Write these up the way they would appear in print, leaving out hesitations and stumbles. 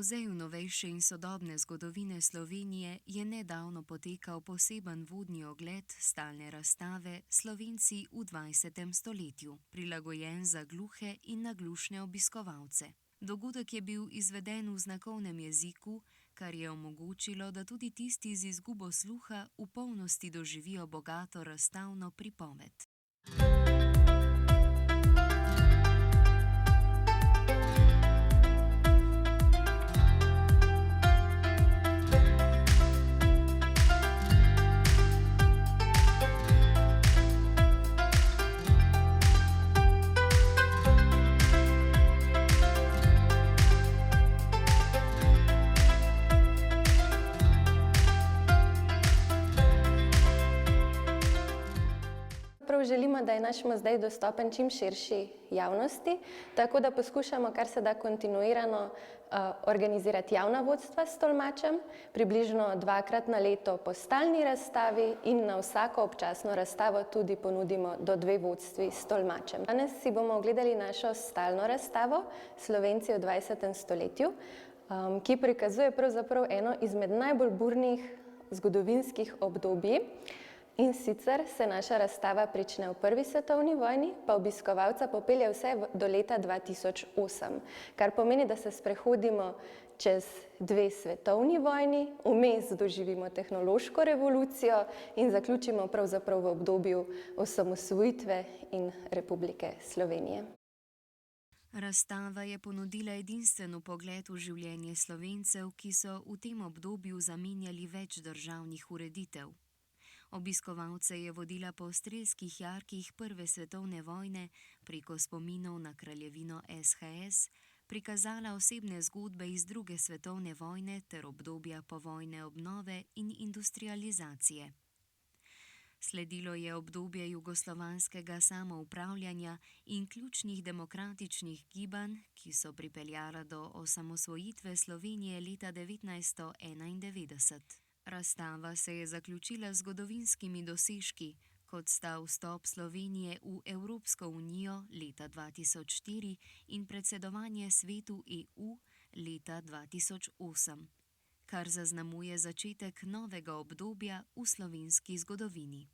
Muzeju novejše in sodobne zgodovine Slovenije je nedavno potekal poseben vodni ogled stalne razstave Slovenci v 20. stoletju, prilagojen za gluhe in naglušne obiskovalce. Dogodek je bil izveden v znakovnem jeziku, kar je omogočilo, da tudi tisti z izgubo sluha v polnosti doživijo bogato razstavno pripoved. Želimo, da je naš muzej dostopen čim širši javnosti, tako da poskušamo kar se da kontinuirano organizirati javna vodstva s tolmačem, približno 2-krat na leto po stalni razstavi in na vsako občasno razstavo tudi ponudimo do 2 vodstvi s tolmačem. Danes si bomo ogledali našo stalno razstavo Slovenci v 20. stoletju, ki prikazuje pravzaprav eno izmed najbolj burnih zgodovinskih obdobij. In sicer se naša razstava prične v Prvi svetovni vojni, pa obiskovalca popelje vse do leta 2008, kar pomeni, da se sprehodimo čez 2 svetovni vojni, vmes doživimo tehnološko revolucijo in zaključimo pravzaprav v obdobju osamosvojitve in Republike Slovenije. Razstava je ponudila edinstven vpogled v življenje Slovencev, ki so v tem obdobju zamenjali več državnih ureditev. Obiskovalce je vodila po strelskih jarkih Prve svetovne vojne preko spominov na kraljevino SHS, prikazala osebne zgodbe iz Druge svetovne vojne ter obdobja povojne obnove in industrializacije. Sledilo je obdobje jugoslovanskega samoupravljanja in ključnih demokratičnih gibanj, ki so pripeljala do osamosvojitve Slovenije leta 1991. Razstava se je zaključila z zgodovinskimi dosežki, kot sta vstop Slovenije v Evropsko unijo leta 2004 in predsedovanje Svetu EU leta 2008, kar zaznamuje začetek novega obdobja v slovenski zgodovini.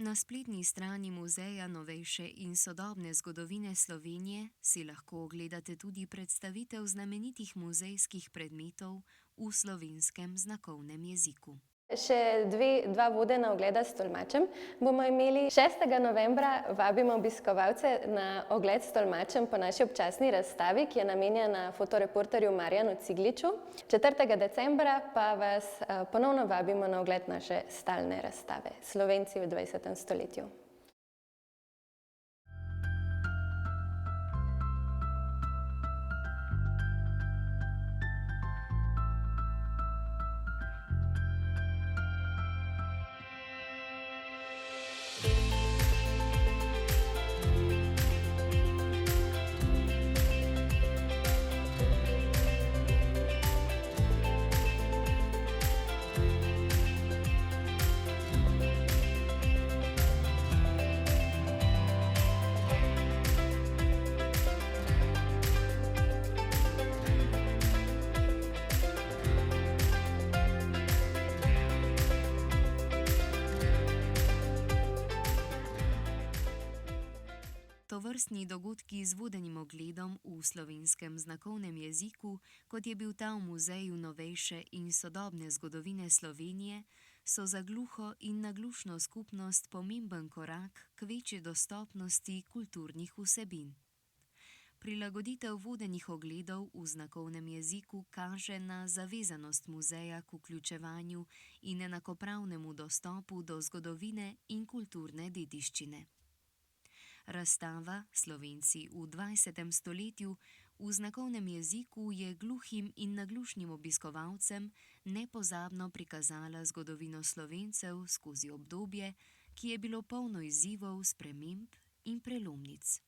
Na spletni strani Muzeja novejše in sodobne zgodovine Slovenije si lahko ogledate tudi predstavitev znamenitih muzejskih predmetov v slovenskem znakovnem jeziku. Še 2 vodena ogleda s tolmačem bomo imeli. 6. novembra vabimo obiskovalce na ogled s tolmačem po naši občasni razstavi, ki je namenjena fotoreporterju Marjanu Cigliču. 4. decembra pa vas ponovno vabimo na ogled naše stalne razstave Slovenci v 20. stoletju. Tovrstni dogodki z vodenim ogledom v slovenskem znakovnem jeziku, kot je bil ta v Muzeju novejše in sodobne zgodovine Slovenije, so za gluho in naglušno skupnost pomemben korak k večji dostopnosti kulturnih vsebin. Prilagoditev vodenih ogledov v znakovnem jeziku kaže na zavezanost muzeja k vključevanju in enakopravnemu dostopu do zgodovine in kulturne dediščine. Razstava Slovenci v 20. stoletju v znakovnem jeziku je gluhim in naglušnim obiskovalcem nepozabno prikazala zgodovino Slovencev skozi obdobje, ki je bilo polno izzivov, sprememb in prelomnic.